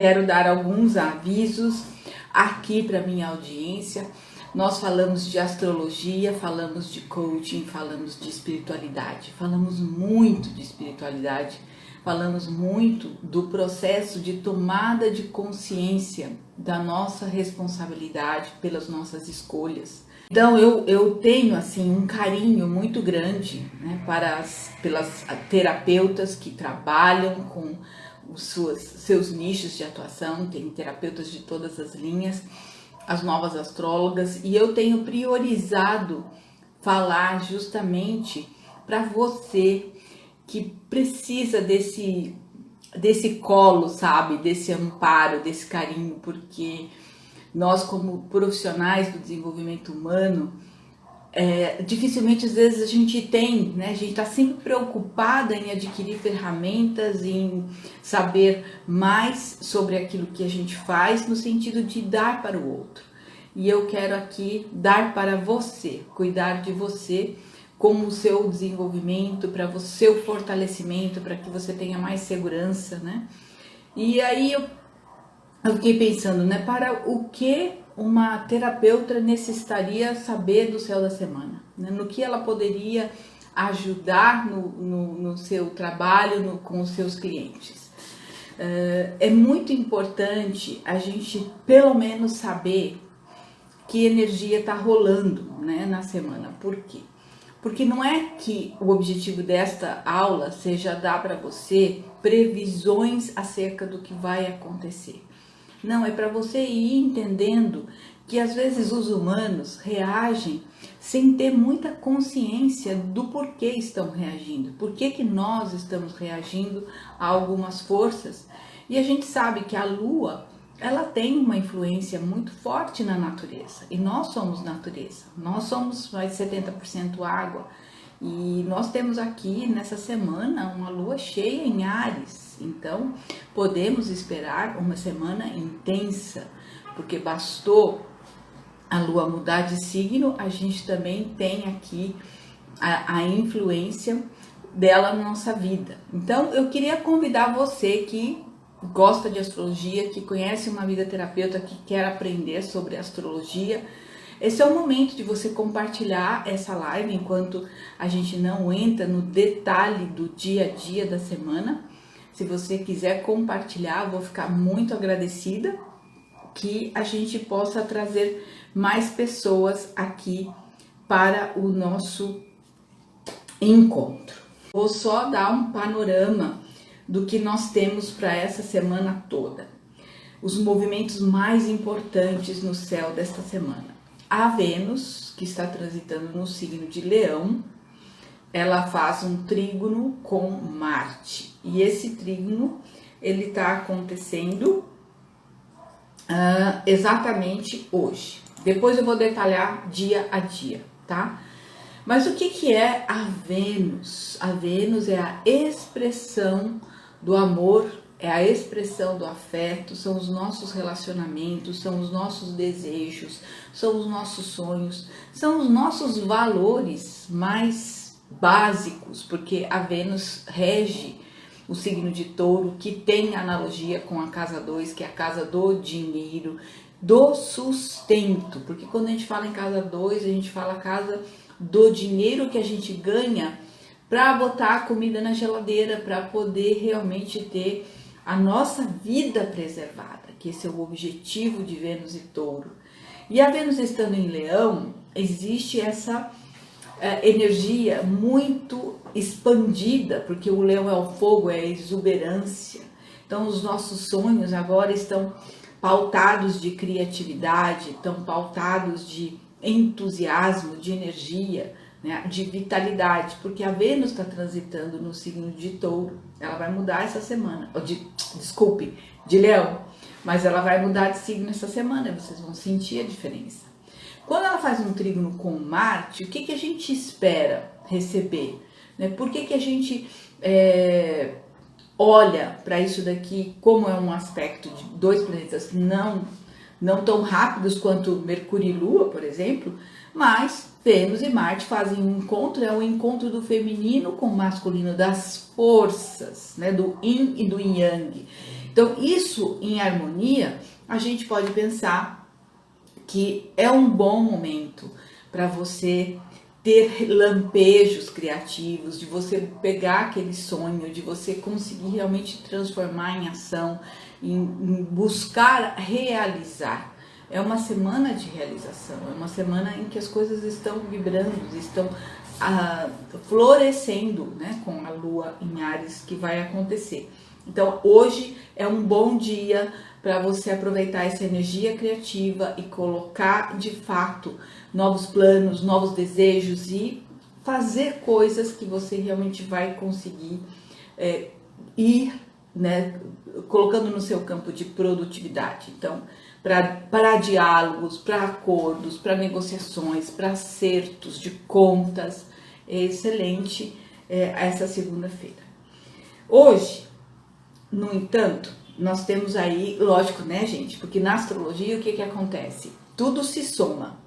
Quero dar alguns avisos aqui para minha audiência. Nós falamos de astrologia, falamos de coaching, falamos de espiritualidade. Falamos muito de espiritualidade, falamos muito do processo de tomada de consciência da nossa responsabilidade pelas nossas escolhas. Então eu tenho assim um carinho muito grande, né, pelas terapeutas que trabalham com os seus nichos de atuação. Tem terapeutas de todas as linhas, as novas astrólogas, e eu tenho priorizado falar justamente para você que precisa desse colo, sabe, desse amparo, desse carinho, porque nós, como profissionais do desenvolvimento humano, dificilmente às vezes a gente tem, né? A gente está sempre preocupada em adquirir ferramentas, em saber mais sobre aquilo que a gente faz, no sentido de dar para o outro. E eu quero aqui dar para você, cuidar de você com o seu desenvolvimento, para o seu fortalecimento, para que você tenha mais segurança, né? E aí eu fiquei pensando, né? Para o que uma terapeuta necessitaria saber do céu da semana, né? No que ela poderia ajudar no seu trabalho, com os seus clientes. É muito importante a gente pelo menos saber que energia está rolando, né, na semana. Por quê? Porque não é que o objetivo desta aula seja dar para você previsões acerca do que vai acontecer. Não, é para você ir entendendo que às vezes os humanos reagem sem ter muita consciência do porquê estão reagindo, por que nós estamos reagindo a algumas forças. E a gente sabe que a Lua, ela tem uma influência muito forte na natureza, e nós somos natureza, nós somos mais de 70% água. E nós temos aqui nessa semana uma lua cheia em Áries, então podemos esperar uma semana intensa, porque bastou a lua mudar de signo, a gente também tem aqui a influência dela na nossa vida. Então eu queria convidar você que gosta de astrologia, que conhece uma vida terapeuta, que quer aprender sobre astrologia. Esse é o momento de você compartilhar essa live enquanto a gente não entra no detalhe do dia a dia da semana. Se você quiser compartilhar, eu vou ficar muito agradecida que a gente possa trazer mais pessoas aqui para o nosso encontro. Vou só dar um panorama do que nós temos para essa semana toda. Os movimentos mais importantes no céu desta semana. A Vênus, que está transitando no signo de Leão, ela faz um trígono com Marte. E esse trígono, ele está acontecendo exatamente hoje. Depois eu vou detalhar dia a dia, tá? Mas o que é a Vênus? A Vênus é a expressão do amor, é a expressão do afeto, são os nossos relacionamentos, são os nossos desejos, são os nossos sonhos, são os nossos valores mais básicos, porque a Vênus rege o signo de Touro, que tem analogia com a casa 2, que é a casa do dinheiro, do sustento, porque quando a gente fala em casa 2, a gente fala a casa do dinheiro que a gente ganha para botar a comida na geladeira, para poder realmente ter a nossa vida preservada, que esse é o objetivo de Vênus e Touro. E a Vênus estando em Leão, existe essa energia muito expandida, porque o Leão é o fogo, é a exuberância. Então os nossos sonhos agora estão pautados de criatividade, estão pautados de entusiasmo, de energia, né, de vitalidade, porque a Vênus está transitando no signo de Touro. Ela vai mudar essa semana, de Leão, mas ela vai mudar de signo essa semana, vocês vão sentir a diferença. Quando ela faz um trígono com Marte, o que a gente espera receber? Né? Por que a gente olha para isso daqui como é um aspecto de dois planetas não tão rápidos quanto Mercúrio e Lua, por exemplo, mas Vênus e Marte fazem um encontro, é o encontro do feminino com o masculino, das forças, né, do Yin e do Yang. Então, isso em harmonia, a gente pode pensar que é um bom momento para você ter lampejos criativos, de você pegar aquele sonho, de você conseguir realmente transformar em ação, em buscar realizar. É uma semana de realização, é uma semana em que as coisas estão vibrando, estão florescendo, né, com a lua em Áries que vai acontecer. Então hoje é um bom dia para você aproveitar essa energia criativa e colocar de fato novos planos, novos desejos e fazer coisas que você realmente vai conseguir ir, né, colocando no seu campo de produtividade. Então, para diálogos, para acordos, para negociações, para acertos de contas, é excelente essa segunda-feira. Hoje, no entanto, nós temos aí, lógico, né, gente? Porque na astrologia o que acontece? Tudo se soma,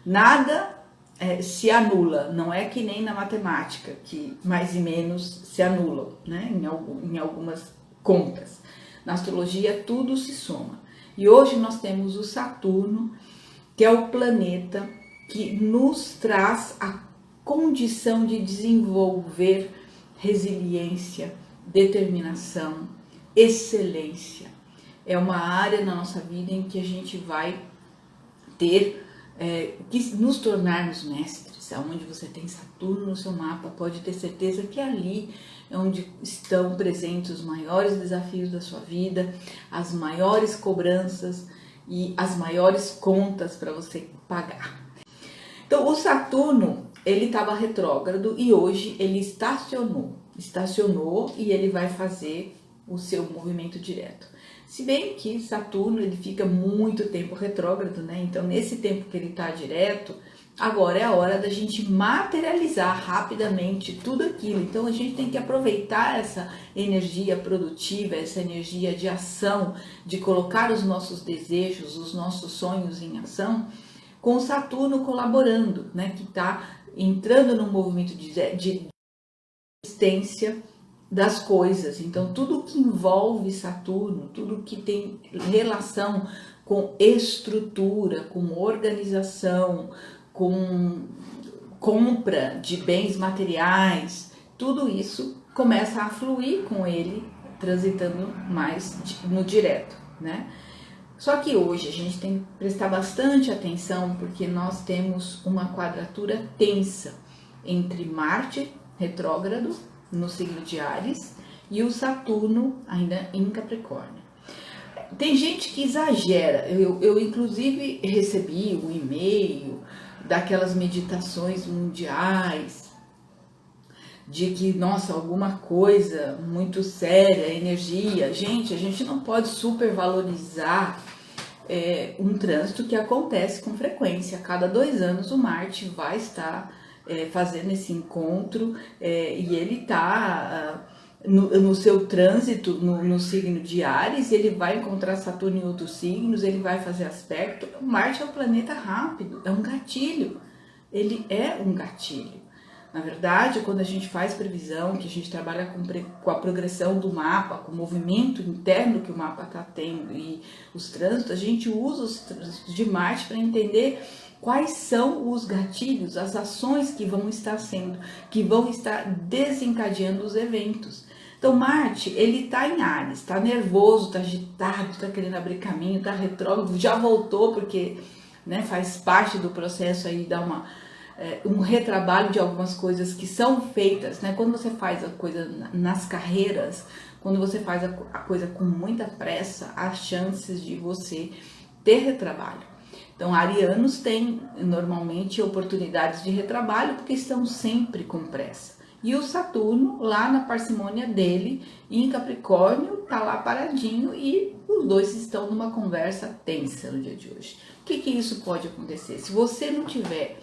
nada se anula. Não é que nem na matemática, que mais e menos se anulam, né? Em algumas contas. Na astrologia tudo se soma. E hoje nós temos o Saturno, que é o planeta que nos traz a condição de desenvolver resiliência, determinação, excelência. É uma área na nossa vida em que a gente vai ter que nos tornarmos mestres. Onde você tem Saturno no seu mapa, pode ter certeza que ali é onde estão presentes os maiores desafios da sua vida, as maiores cobranças e as maiores contas para você pagar. Então o Saturno, ele estava retrógrado e hoje ele estacionou e ele vai fazer o seu movimento direto. Se bem que Saturno ele fica muito tempo retrógrado, né? Então nesse tempo que ele está direto, agora é a hora da gente materializar rapidamente tudo aquilo. Então a gente tem que aproveitar essa energia produtiva, essa energia de ação, de colocar os nossos desejos, os nossos sonhos em ação, com Saturno colaborando, né? Que está entrando num movimento de existência das coisas. Então tudo que envolve Saturno, tudo que tem relação com estrutura, com organização, com compra de bens materiais, tudo isso começa a fluir com ele, transitando mais no direto, né? Só que hoje a gente tem que prestar bastante atenção, porque nós temos uma quadratura tensa entre Marte retrógrado no signo de Áries e o Saturno ainda em Capricórnio. Tem gente que exagera. Eu inclusive recebi um e-mail daquelas meditações mundiais de que, nossa, alguma coisa muito séria, energia. Gente, a gente não pode supervalorizar um trânsito que acontece com frequência. A cada 2 anos o Marte vai estar fazendo esse encontro e ele está no seu trânsito no signo de Áries, ele vai encontrar Saturno em outros signos, ele vai fazer aspecto. Marte é um planeta rápido, é um gatilho, ele é um gatilho. Na verdade, quando a gente faz previsão, que a gente trabalha com a progressão do mapa, com o movimento interno que o mapa está tendo e os trânsitos, a gente usa os trânsitos de Marte para entender quais são os gatilhos, as ações que vão estar desencadeando os eventos. Então Marte, ele tá em Áries, tá nervoso, tá agitado, tá querendo abrir caminho, tá retrógrado, já voltou porque, né, faz parte do processo aí, dá um retrabalho de algumas coisas que são feitas, né? Quando você faz a coisa nas carreiras, quando você faz a coisa com muita pressa, há chances de você ter retrabalho. Então, arianos têm normalmente oportunidades de retrabalho porque estão sempre com pressa. E o Saturno, lá na parcimônia dele, em Capricórnio, tá lá paradinho e os dois estão numa conversa tensa no dia de hoje. O que isso pode acontecer? Se você não tiver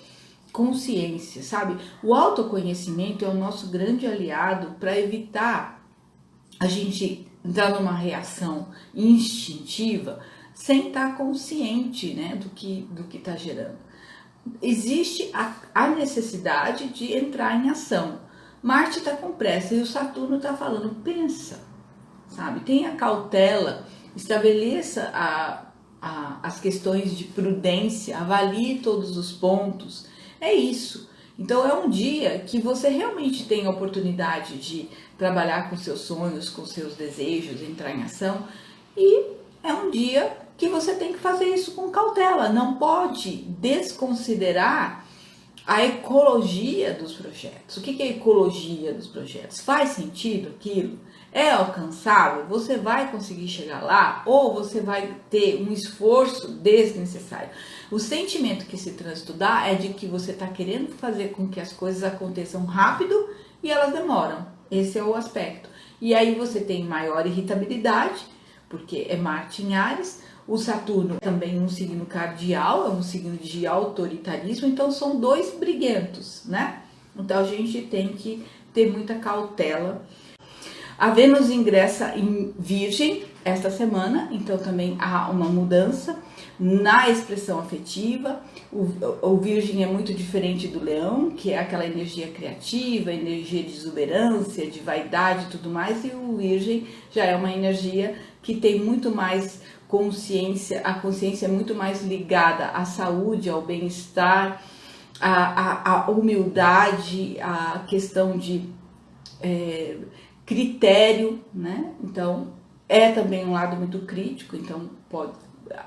consciência, sabe? O autoconhecimento é o nosso grande aliado para evitar a gente entrar numa reação instintiva sem estar consciente, né, do que está gerando. Existe a necessidade de entrar em ação. Marte está com pressa e o Saturno está falando, pensa, sabe? Tenha cautela, estabeleça as questões de prudência, avalie todos os pontos. É isso. Então é um dia que você realmente tem a oportunidade de trabalhar com seus sonhos, com seus desejos, entrar em ação, e é um dia que você tem que fazer isso com cautela, não pode desconsiderar a ecologia dos projetos. O que é a ecologia dos projetos? Faz sentido aquilo? É alcançável? Você vai conseguir chegar lá? Ou você vai ter um esforço desnecessário? O sentimento que esse trânsito dá é de que você está querendo fazer com que as coisas aconteçam rápido e elas demoram. Esse é o aspecto. E aí você tem maior irritabilidade, porque é Marte em Áries. O Saturno é também um signo cardial, é um signo de autoritarismo, então são dois briguentos, né? Então a gente tem que ter muita cautela. A Vênus ingressa em Virgem esta semana, então também há uma mudança na expressão afetiva. O Virgem é muito diferente do Leão, que é aquela energia criativa, energia de exuberância, de vaidade e tudo mais, e o Virgem já é uma energia que tem muito mais consciência, a consciência é muito mais ligada à saúde, ao bem-estar, à humildade, à questão de critério, né? Então é também um lado muito crítico, então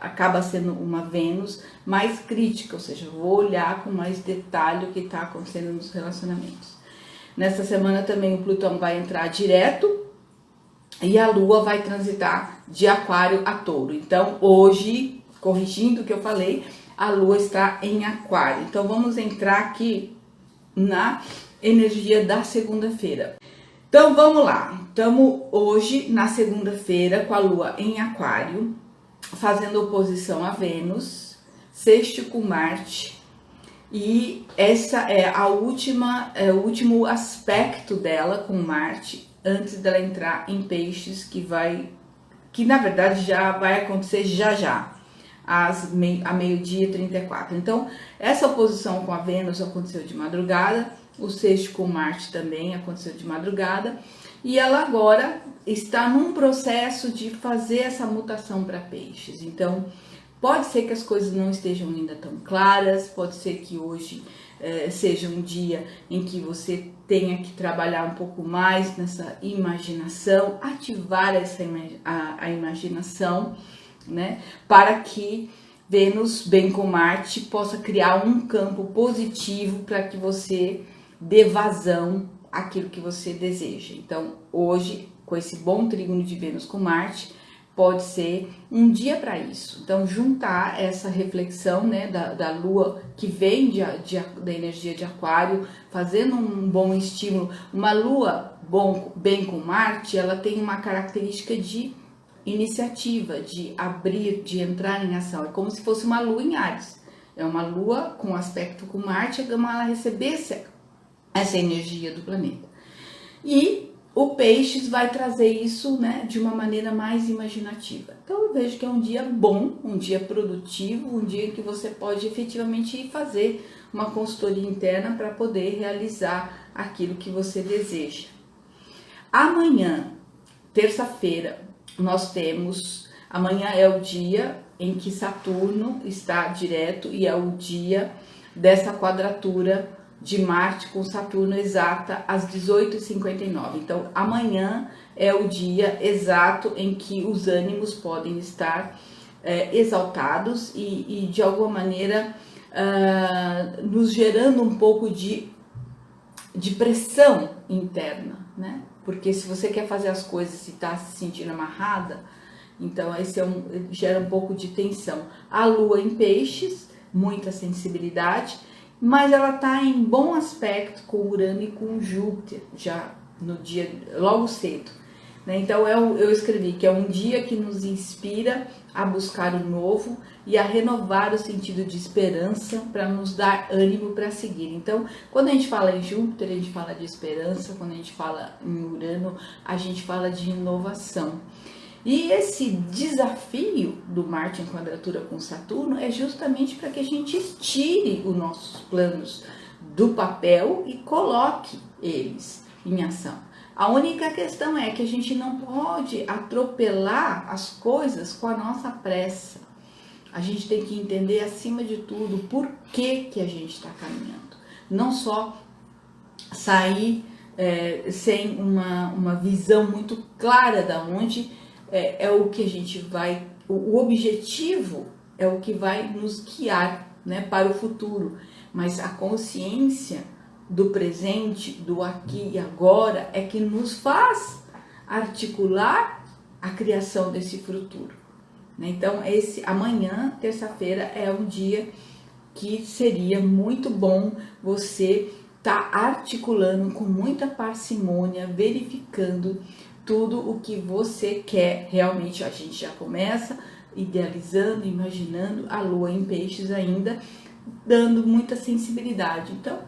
acaba sendo uma Vênus mais crítica, ou seja, vou olhar com mais detalhe o que está acontecendo nos relacionamentos. Nessa semana também o Plutão vai entrar direto e a Lua vai transitar de Aquário a Touro. Então hoje, corrigindo o que eu falei, a Lua está em Aquário. Então vamos entrar aqui na energia da segunda-feira. Então vamos lá, estamos hoje na segunda-feira com a Lua em Aquário, fazendo oposição a Vênus, sexto com Marte, e essa é o último aspecto dela com Marte, antes dela entrar em Peixes, que na verdade já vai acontecer já, a meio-dia 34. Então essa oposição com a Vênus aconteceu de madrugada, o sexto com Marte também aconteceu de madrugada, e ela agora está num processo de fazer essa mutação para Peixes. Então pode ser que as coisas não estejam ainda tão claras, pode ser que hoje seja um dia em que você tenha que trabalhar um pouco mais nessa imaginação, ativar a imaginação, né, para que Vênus, bem com Marte, possa criar um campo positivo para que você dê vazão àquilo que você deseja. Então, hoje, com esse bom trígono de Vênus com Marte, pode ser um dia para isso. Então, juntar essa reflexão, né, da Lua, que vem da energia de Aquário, fazendo um bom estímulo. Uma Lua bem com Marte, ela tem uma característica de iniciativa, de abrir, de entrar em ação. É como se fosse uma Lua em Áries. É uma Lua com aspecto com Marte, é como ela recebesse essa energia do planeta. E o Peixes vai trazer isso, né, de uma maneira mais imaginativa. Então eu vejo que é um dia bom, um dia produtivo, um dia que você pode efetivamente ir fazer uma consultoria interna para poder realizar aquilo que você deseja. Amanhã, terça-feira, amanhã é o dia em que Saturno está direto e é o dia dessa quadratura de Marte com Saturno exata às 18h59. Então, amanhã é o dia exato em que os ânimos podem estar exaltados e de alguma maneira nos gerando um pouco de pressão interna, né? Porque se você quer fazer as coisas e está se sentindo amarrada, então esse gera um pouco de tensão. A Lua em Peixes, muita sensibilidade, mas ela está em bom aspecto com Urano e com Júpiter, já no dia, logo cedo. Né? Então eu escrevi que é um dia que nos inspira a buscar o novo e a renovar o sentido de esperança para nos dar ânimo para seguir. Então, quando a gente fala em Júpiter, a gente fala de esperança, quando a gente fala em Urano, a gente fala de inovação. E esse desafio do Marte em quadratura com Saturno é justamente para que a gente tire os nossos planos do papel e coloque eles em ação. A única questão é que a gente não pode atropelar as coisas com a nossa pressa. A gente tem que entender, acima de tudo, por que a gente está caminhando. Não só sair sem uma visão muito clara da onde é o que a gente vai... O objetivo é o que vai nos guiar, né, para o futuro. Mas a consciência do presente, do aqui e agora, é que nos faz articular a criação desse futuro. Então, amanhã, terça-feira, é um dia que seria muito bom você estar articulando com muita parcimônia, verificando tudo o que você quer. Realmente, a gente já começa idealizando, imaginando a lua em peixes ainda, dando muita sensibilidade. Então,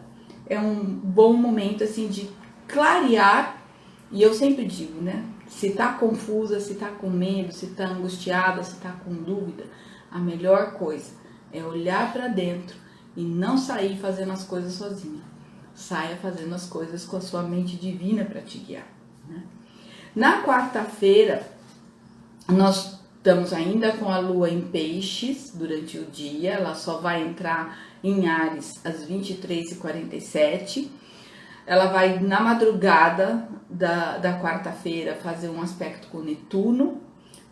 é um bom momento assim de clarear, e eu sempre digo, né? Se tá confusa, se tá com medo, se tá angustiada, se tá com dúvida, a melhor coisa é olhar para dentro e não sair fazendo as coisas sozinha. Saia fazendo as coisas com a sua mente divina para te guiar, né? Na quarta-feira, nós estamos ainda com a lua em peixes durante o dia, ela só vai entrar em Áries às 23h47. Ela vai na madrugada da quarta-feira fazer um aspecto com Netuno,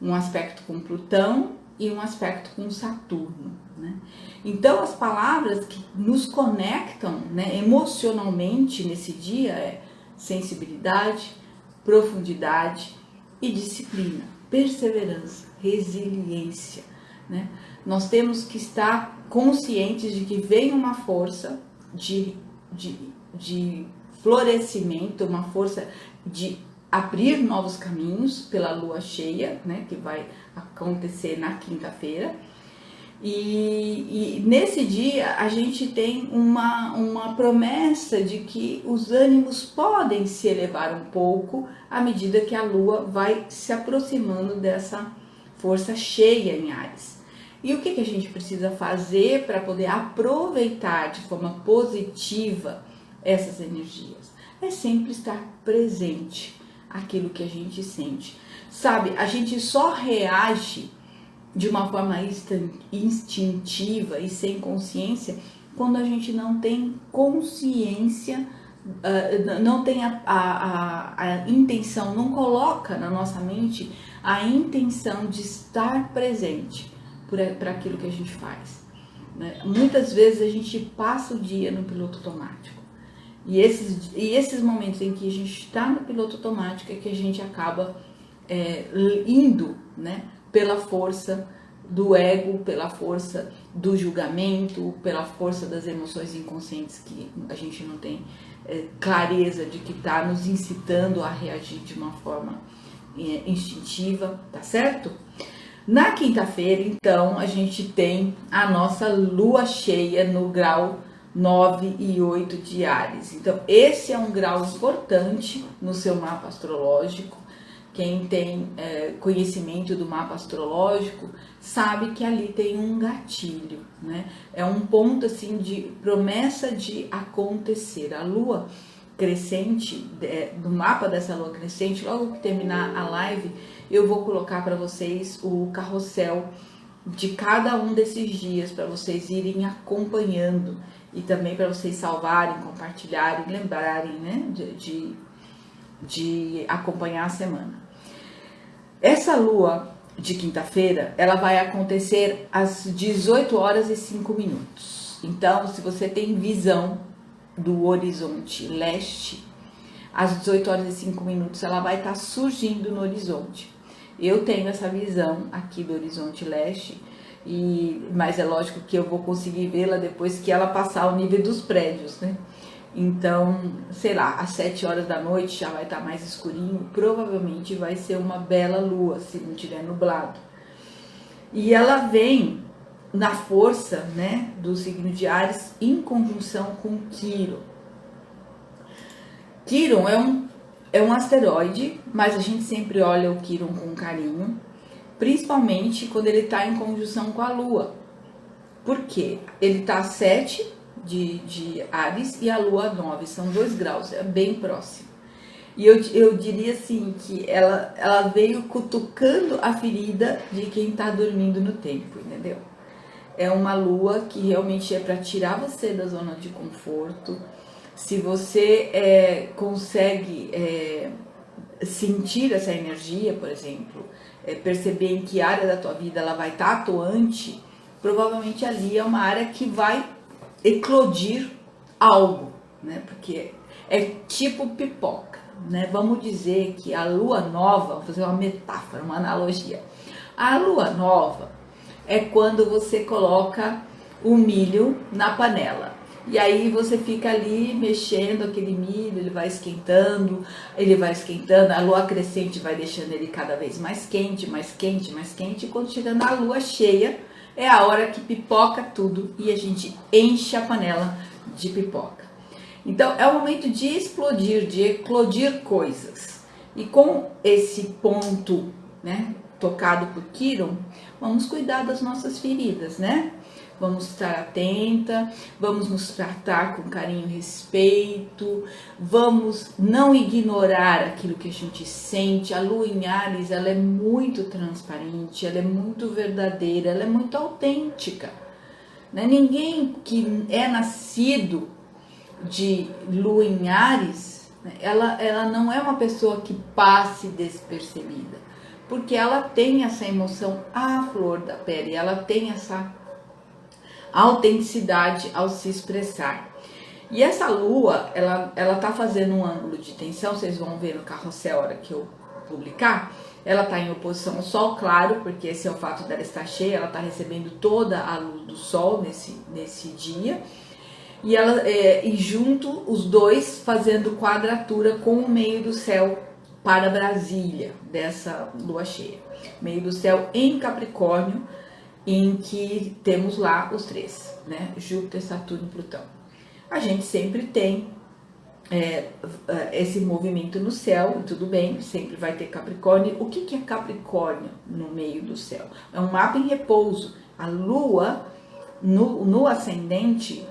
um aspecto com Plutão e um aspecto com Saturno, né? Então as palavras que nos conectam, né, emocionalmente nesse dia é sensibilidade, profundidade e disciplina, perseverança, resiliência, né? Nós temos que estar conscientes de que vem uma força de florescimento, uma força de abrir novos caminhos pela lua cheia, né, que vai acontecer na quinta-feira. E nesse dia a gente tem uma promessa de que os ânimos podem se elevar um pouco à medida que a lua vai se aproximando dessa força cheia em Áries. E o que a gente precisa fazer para poder aproveitar de forma positiva essas energias? É sempre estar presente àquilo que a gente sente. Sabe, a gente só reage de uma forma instintiva e sem consciência quando a gente não tem consciência, não tem a intenção, não coloca na nossa mente a intenção de estar presente para aquilo que a gente faz, né? Muitas vezes a gente passa o dia no piloto automático. E esses momentos em que a gente está no piloto automático é que a gente acaba indo, né, pela força do ego, pela força do julgamento, pela força das emoções inconscientes que a gente não tem clareza de que está nos incitando a reagir de uma forma instintiva, tá certo? Na quinta-feira, então, a gente tem a nossa lua cheia no grau 9 e 8 de Áries. Então, esse é um grau importante no seu mapa astrológico. Quem tem conhecimento do mapa astrológico sabe que ali tem um gatilho, né? É um ponto assim de promessa de acontecer. A lua crescente, do mapa dessa lua crescente, logo que terminar a live, eu vou colocar para vocês o carrossel de cada um desses dias para vocês irem acompanhando e também para vocês salvarem, compartilharem, lembrarem, né, de acompanhar a semana. Essa lua de quinta-feira, ela vai acontecer às 18h05. Então, se você tem visão do horizonte leste, às 18h05 ela vai estar surgindo no horizonte. Eu tenho essa visão aqui do horizonte leste, mas é lógico que eu vou conseguir vê-la depois que ela passar o nível dos prédios, né? Então, sei lá, às 7h da noite já vai estar mais escurinho, provavelmente vai ser uma bela lua, se não tiver nublado. E ela vem na força, né, do signo de Áries em conjunção com Quiron. Quiron é um asteroide, mas a gente sempre olha o Quiron com carinho, principalmente quando ele está em conjunção com a Lua. Por quê? Ele está a 7 de Áries e a Lua a 9, são 2 graus, é bem próximo. E eu diria assim, que ela veio cutucando a ferida de quem está dormindo no tempo, entendeu? É uma lua que realmente é para tirar você da zona de conforto. Se você consegue sentir essa energia, por exemplo, perceber em que área da tua vida ela vai estar atuante, provavelmente ali é uma área que vai eclodir algo, né? Porque é tipo pipoca, né? Vamos dizer que a lua nova, vou fazer uma metáfora, uma analogia. A lua nova é quando você coloca o milho na panela. E aí você fica ali mexendo aquele milho, ele vai esquentando, a lua crescente vai deixando ele cada vez mais quente, mais quente, mais quente, e quando chega na lua cheia, é a hora que pipoca tudo e a gente enche a panela de pipoca. Então é o momento de explodir, de eclodir coisas. E com esse ponto, né, tocado por Quiron, vamos cuidar das nossas feridas, né? Vamos estar atenta, vamos nos tratar com carinho e respeito, vamos não ignorar aquilo que a gente sente. A lua em Áries, ela é muito transparente, ela é muito verdadeira, ela é muito autêntica, né? Ninguém que é nascido de lua em Áries, né, ela não é uma pessoa que passe despercebida, porque ela tem essa emoção à flor da pele, ela tem essa autenticidade ao se expressar. E essa lua, ela tá fazendo um ângulo de tensão, vocês vão ver no carrossel a hora que eu publicar. Ela tá em oposição ao sol, claro, porque esse é o fato dela estar cheia, ela tá recebendo toda a luz do sol nesse dia. E junto os dois fazendo quadratura com o meio do céu para Brasília, dessa lua cheia. Meio do céu em Capricórnio, em que temos lá os três, né? Júpiter, Saturno e Plutão. A gente sempre tem esse movimento no céu, e tudo bem, sempre vai ter Capricórnio. O que é Capricórnio no meio do céu? É um mapa em repouso. A lua, no ascendente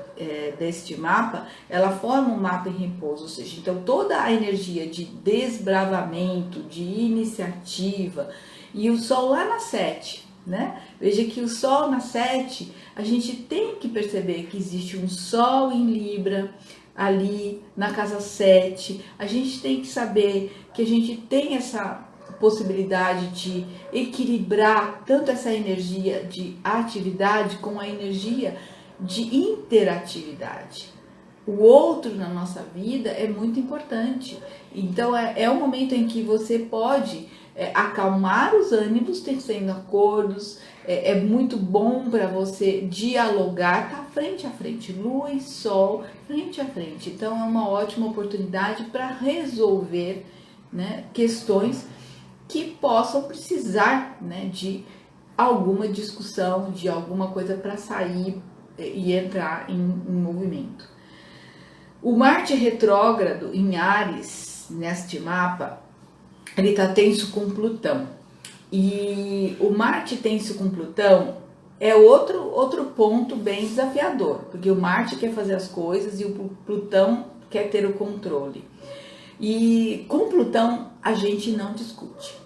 deste mapa, ela forma um mapa em repouso, ou seja, então toda a energia de desbravamento, de iniciativa, e o Sol lá na 7, né? Veja que o Sol na 7, a gente tem que perceber que existe um Sol em Libra ali na casa 7, a gente tem que saber que a gente tem essa possibilidade de equilibrar tanto essa energia de atividade com a energia de interatividade. O outro na nossa vida é muito importante. Então é um momento em que você pode acalmar os ânimos, tecendo acordos. É muito bom para você dialogar, tá frente a frente, lua e sol frente a frente. Então é uma ótima oportunidade para resolver, né, questões que possam precisar, né, de alguma discussão, de alguma coisa para sair e entrar em movimento. O Marte retrógrado em Áries, neste mapa, ele está tenso com Plutão. E o Marte tenso com Plutão é outro ponto bem desafiador, porque o Marte quer fazer as coisas e o Plutão quer ter o controle. E com Plutão a gente não discute.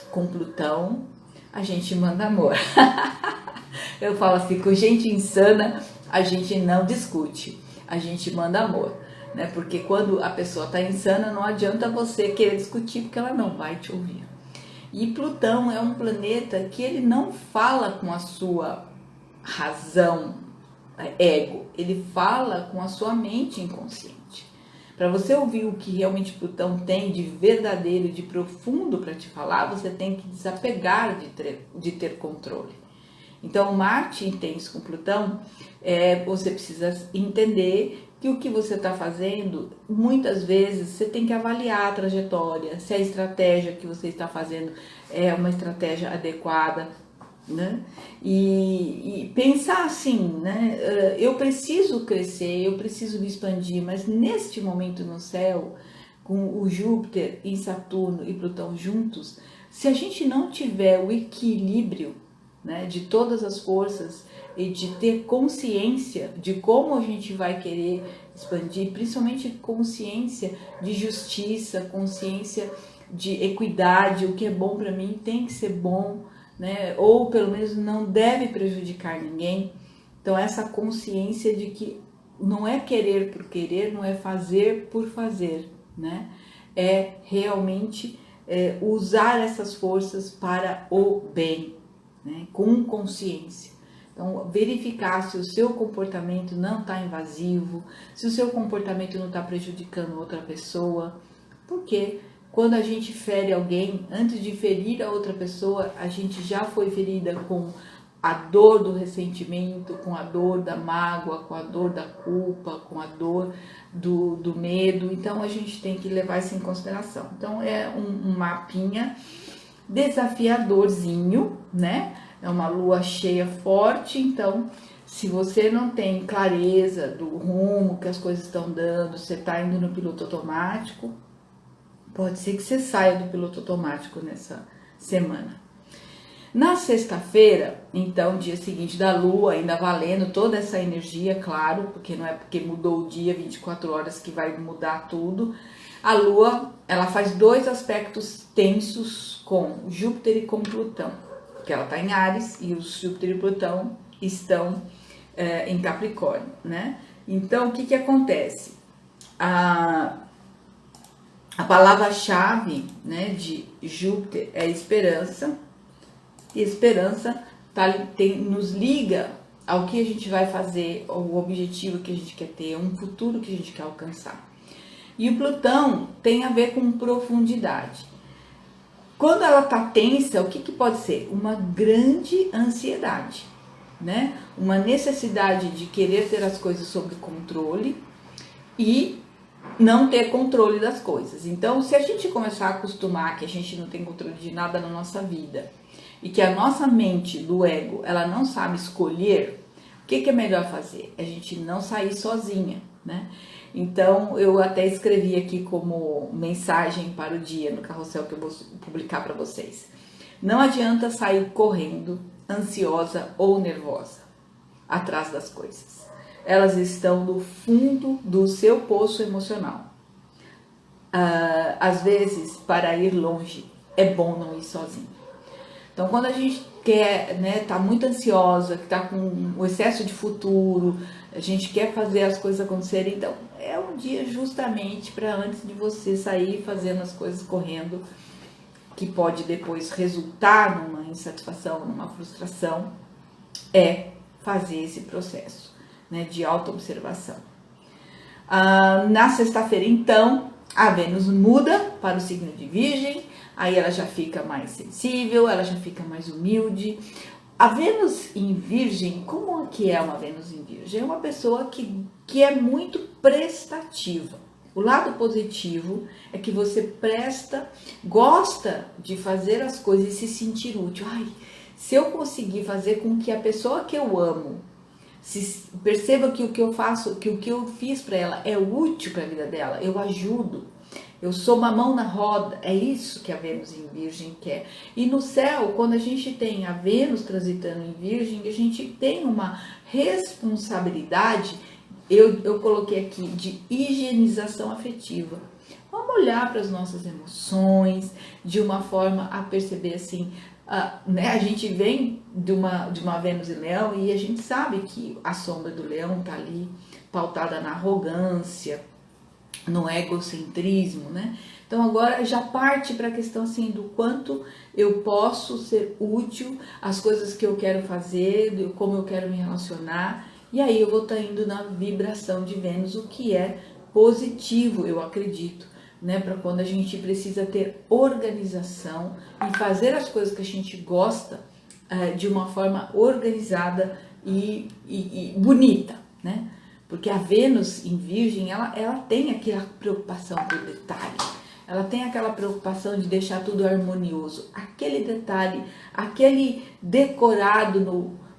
Com Plutão a gente manda amor. Eu falo assim, com gente insana a gente não discute, a gente manda amor, né? Porque quando a pessoa está insana não adianta você querer discutir, porque ela não vai te ouvir. E Plutão é um planeta que ele não fala com a sua razão, ego, ele fala com a sua mente inconsciente. Para você ouvir o que realmente Plutão tem de verdadeiro, de profundo para te falar, você tem que desapegar de ter controle. Então, o Marte intenso com Plutão, você precisa entender que o que você está fazendo, muitas vezes você tem que avaliar a trajetória, se a estratégia que você está fazendo é uma estratégia adequada, né? E pensar assim, né? Eu preciso crescer, eu preciso me expandir, mas neste momento no céu, com o Júpiter e Saturno e Plutão juntos, se a gente não tiver o equilíbrio, né, de todas as forças e de ter consciência de como a gente vai querer expandir, principalmente consciência de justiça, consciência de equidade, o que é bom para mim tem que ser bom, né, ou pelo menos não deve prejudicar ninguém. Então essa consciência de que não é querer por querer, não é fazer por fazer, né, é realmente usar essas forças para o bem, né, com consciência. Então, verificar se o seu comportamento não está invasivo, se o seu comportamento não está prejudicando outra pessoa, porque quando a gente fere alguém, antes de ferir a outra pessoa, a gente já foi ferida com a dor do ressentimento, com a dor da mágoa, com a dor da culpa, com a dor do medo. Então a gente tem que levar isso em consideração. Então é um mapinha desafiadorzinho, né? É uma lua cheia forte, então se você não tem clareza do rumo que as coisas estão dando, você está indo no piloto automático, pode ser que você saia do piloto automático nessa semana. Na sexta-feira, então, dia seguinte da lua, ainda valendo toda essa energia, claro, porque não é porque mudou o dia 24 horas que vai mudar tudo. A lua, ela faz 2 aspectos tensos com Júpiter e com Plutão, porque ela está em Áries e o Júpiter e Plutão estão em Capricórnio, né? Então, o que acontece? A palavra-chave, né, de Júpiter é esperança. E esperança nos liga ao que a gente vai fazer, ao objetivo que a gente quer ter, um futuro que a gente quer alcançar. E o Plutão tem a ver com profundidade. Quando ela está tensa, o que pode ser? Uma grande ansiedade, né? Uma necessidade de querer ter as coisas sob controle e não ter controle das coisas. Então, se a gente começar a acostumar que a gente não tem controle de nada na nossa vida e que a nossa mente do ego, ela não sabe escolher, o que é melhor fazer? A gente não sair sozinha, né? Então, eu até escrevi aqui como mensagem para o dia no carrossel que eu vou publicar para vocês. Não adianta sair correndo, ansiosa ou nervosa atrás das coisas. Elas estão no fundo do seu poço emocional. Às vezes, para ir longe, é bom não ir sozinho. Então, quando a gente quer, né, tá muito ansiosa, que tá com um excesso de futuro, a gente quer fazer as coisas acontecerem, então é um dia justamente para antes de você sair fazendo as coisas correndo, que pode depois resultar numa insatisfação, numa frustração, é fazer esse processo, né, de autoobservação. Na sexta-feira, então, a Vênus muda para o signo de Virgem, aí ela já fica mais sensível, ela já fica mais humilde. A Vênus em Virgem, como que é uma Vênus em Virgem? É uma pessoa que é muito prestativa. O lado positivo é que você presta, gosta de fazer as coisas e se sentir útil. Ai, se eu conseguir fazer com que a pessoa que eu amo perceba que o que eu faço, que o que eu fiz para ela é útil para a vida dela, eu ajudo, eu sou uma mão na roda, é isso que a Vênus em Virgem quer. E no céu, quando a gente tem a Vênus transitando em Virgem, a gente tem uma responsabilidade, eu coloquei aqui, de higienização afetiva. Vamos olhar para as nossas emoções de uma forma a perceber assim, né? A gente vem de uma Vênus em Leão e a gente sabe que a sombra do Leão está ali pautada na arrogância, no egocentrismo, né? Então agora já parte para a questão assim do quanto eu posso ser útil, as coisas que eu quero fazer, como eu quero me relacionar, e aí eu vou estar indo na vibração de Vênus, o que é positivo, eu acredito, né? Para quando a gente precisa ter organização e fazer as coisas que a gente gosta de uma forma organizada e bonita, né? Porque a Vênus em Virgem, ela tem aquela preocupação com o detalhe, ela tem aquela preocupação de deixar tudo harmonioso, aquele detalhe, aquele decorado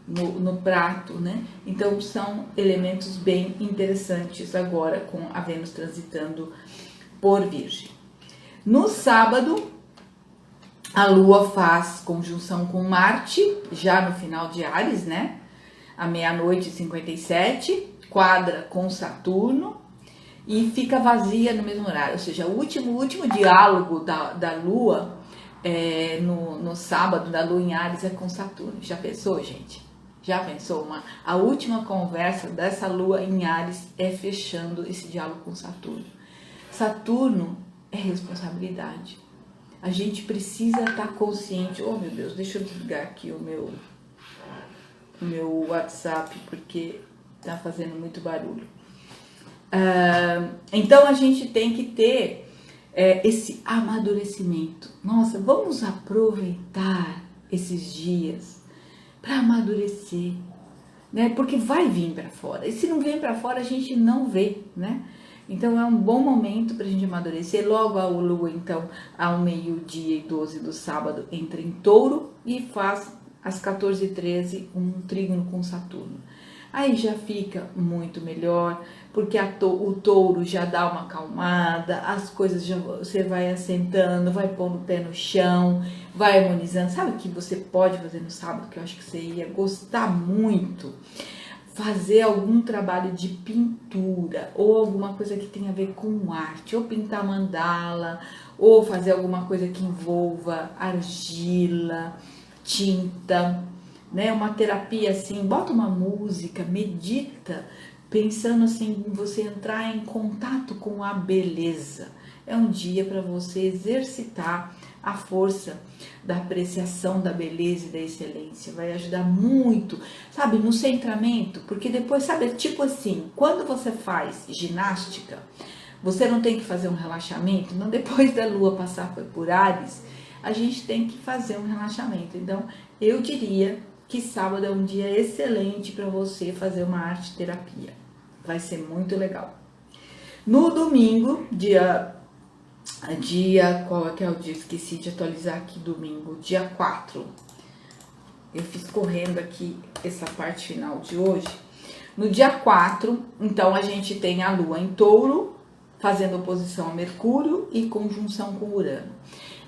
no prato, né? Então são elementos bem interessantes agora com a Vênus transitando por Virgem. No sábado, A Lua faz conjunção com Marte, já no final de Áries, né? À 00:57, quadra com Saturno e fica vazia no mesmo horário. Ou seja, o último diálogo da Lua no sábado, da Lua em Áries, é com Saturno. Já pensou, gente? Já pensou? A última conversa dessa Lua em Áries é fechando esse diálogo com Saturno. Saturno é responsabilidade. A gente precisa estar consciente. Oh, meu Deus, deixa eu desligar aqui o meu WhatsApp, porque tá fazendo muito barulho. Então, a gente tem que ter esse amadurecimento. Nossa, vamos aproveitar esses dias para amadurecer, né? Porque vai vir para fora. E se não vem para fora, a gente não vê, né? Então é um bom momento para a gente amadurecer. Logo a Lua, então, ao 12:12 do sábado, entra em Touro e faz às 14:13 um trígono com Saturno. Aí já fica muito melhor, porque o Touro já dá uma acalmada, as coisas já você vai assentando, vai pondo o pé no chão, vai harmonizando. Sabe o que você pode fazer no sábado, que eu acho que você ia gostar muito? Fazer algum trabalho de pintura ou alguma coisa que tenha a ver com arte, ou pintar mandala, ou fazer alguma coisa que envolva argila, tinta, né? Uma terapia assim, bota uma música, medita, pensando assim em você entrar em contato com a beleza. É um dia para você exercitar a força da apreciação da beleza e da excelência. Vai ajudar muito, sabe, no centramento, porque depois, sabe, tipo assim, quando você faz ginástica, você não tem que fazer um relaxamento, não, depois da Lua passar por Áries, a gente tem que fazer um relaxamento. Então, eu diria que sábado é um dia excelente para você fazer uma arte terapia. Vai ser muito legal. No domingo, qual é que é o dia? Esqueci de atualizar aqui, domingo, dia 4. Eu fiz correndo aqui essa parte final de hoje. No dia 4, então, a gente tem a Lua em Touro, fazendo oposição a Mercúrio e conjunção com Urano.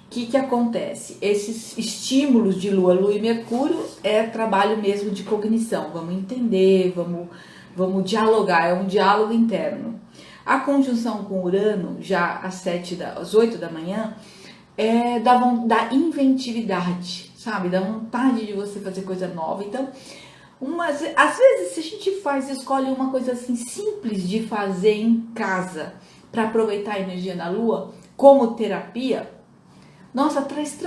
O que acontece? Esses estímulos de Lua e Mercúrio é trabalho mesmo de cognição. Vamos entender, vamos dialogar, é um diálogo interno. A conjunção com Urano, já às 8 da manhã, é da inventividade, sabe? Da vontade de você fazer coisa nova. Então, às vezes, se a gente escolhe uma coisa assim simples de fazer em casa para aproveitar a energia da Lua, como terapia, nossa, traz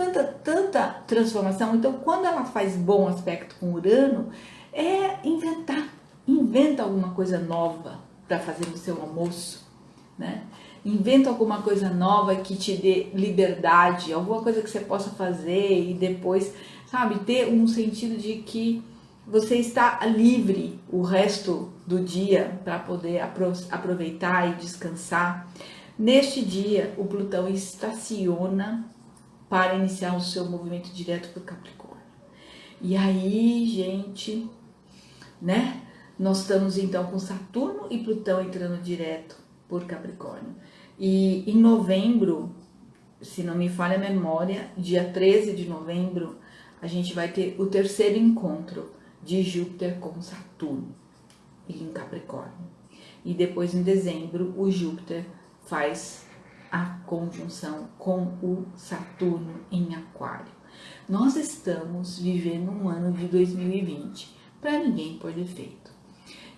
tanta transformação. Então, quando ela faz bom aspecto com Urano, é inventa alguma coisa nova para fazer no seu almoço, né? Inventa alguma coisa nova que te dê liberdade, alguma coisa que você possa fazer e depois, sabe, ter um sentido de que você está livre o resto do dia para poder aproveitar e descansar. Neste dia, o Plutão estaciona para iniciar o seu movimento direto para o Capricórnio. E aí, gente, né? Nós estamos então com Saturno e Plutão entrando direto por Capricórnio. E em novembro, se não me falha a memória, dia 13 de novembro, a gente vai ter o terceiro encontro de Júpiter com Saturno em Capricórnio. E depois, em dezembro, o Júpiter faz a conjunção com o Saturno em Aquário. Nós estamos vivendo um ano de 2020 para ninguém pôr defeito.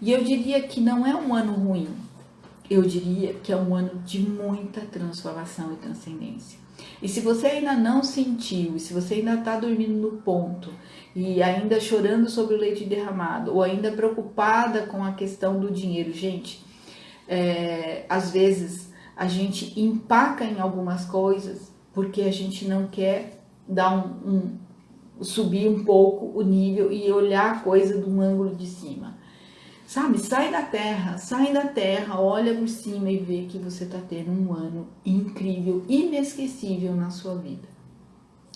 E eu diria que não é um ano ruim, eu diria que é um ano de muita transformação e transcendência. E se você ainda não sentiu, e se você ainda está dormindo no ponto, e ainda chorando sobre o leite derramado, ou ainda preocupada com a questão do dinheiro, gente, às vezes a gente empaca em algumas coisas porque a gente não quer dar subir um pouco o nível e olhar a coisa de um ângulo de cima. Sabe, sai da terra, olha por cima e vê que você está tendo um ano incrível, inesquecível na sua vida.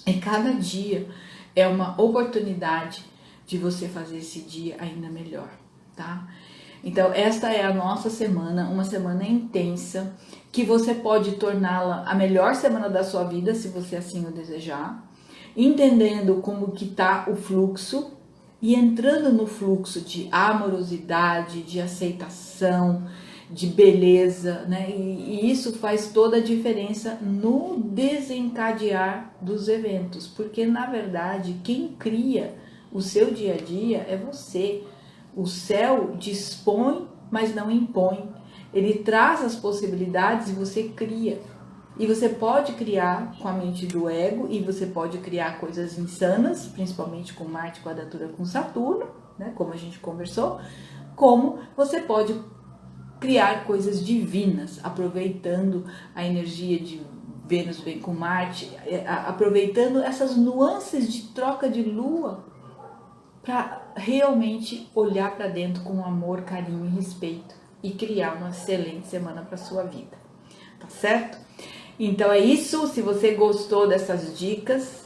E cada dia é uma oportunidade de você fazer esse dia ainda melhor, tá? Então, esta é a nossa semana, uma semana intensa, que você pode torná-la a melhor semana da sua vida, se você assim o desejar. entendendo como que tá o fluxo e entrando no fluxo de amorosidade, de aceitação, de beleza, né? E isso faz toda a diferença no desencadear dos eventos, porque na verdade quem cria o seu dia a dia é você. O céu dispõe, mas não impõe. Ele traz as possibilidades e você cria. E você pode criar com a mente do ego, e você pode criar coisas insanas, principalmente com Marte quadratura com Saturno, né, como a gente conversou, como você pode criar coisas divinas, aproveitando a energia de Vênus vem com Marte, aproveitando essas nuances de troca de lua para realmente olhar para dentro com amor, carinho e respeito e criar uma excelente semana para sua vida, tá certo? Então é isso. Se você gostou dessas dicas,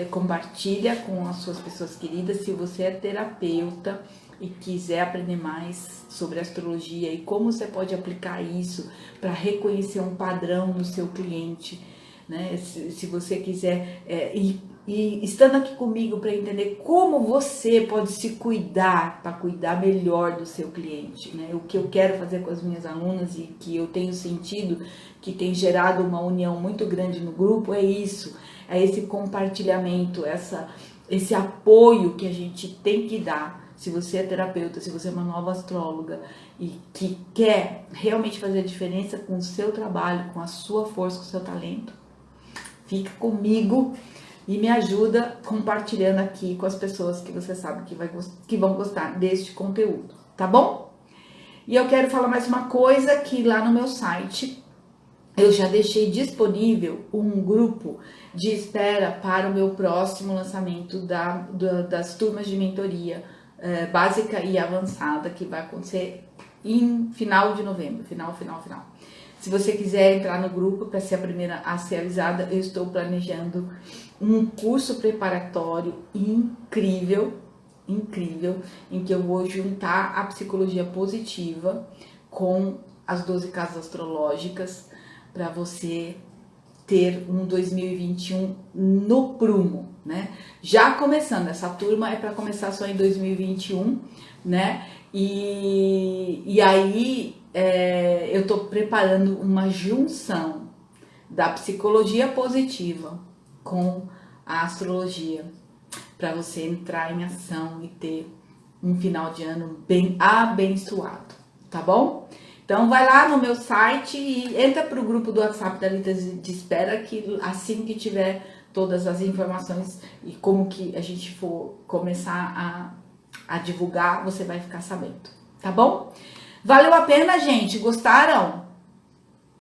compartilha com as suas pessoas queridas. Se você é terapeuta e quiser aprender mais sobre astrologia e como você pode aplicar isso para reconhecer um padrão no seu cliente, né? Se você quiser e estando aqui comigo para entender como você pode se cuidar para cuidar melhor do seu cliente, né? O que eu quero fazer com as minhas alunas e que eu tenho sentido que tem gerado uma união muito grande no grupo é isso, é esse compartilhamento, esse apoio que a gente tem que dar. Se você é terapeuta, se você é uma nova astróloga e que quer realmente fazer a diferença com o seu trabalho, com a sua força, com o seu talento, fica comigo e me ajuda compartilhando aqui com as pessoas que você sabe que vão gostar deste conteúdo, tá bom? E eu quero falar mais uma coisa, que lá no meu site eu já deixei disponível um grupo de espera para o meu próximo lançamento das turmas de mentoria básica e avançada, que vai acontecer em final de novembro, final. Se você quiser entrar no grupo para ser a primeira a ser avisada, eu estou planejando um curso preparatório incrível, em que eu vou juntar a psicologia positiva com as 12 casas astrológicas para você ter um 2021 no prumo, né? Já começando, essa turma é para começar só em 2021, né? E aí eu tô preparando uma junção da psicologia positiva com a astrologia para você entrar em ação e ter um final de ano bem abençoado, tá bom? Então vai lá no meu site e entra pro grupo do WhatsApp da lista de espera, que assim que tiver todas as informações e como que a gente for começar a divulgar, você vai ficar sabendo, tá bom? Valeu a pena, gente? Gostaram?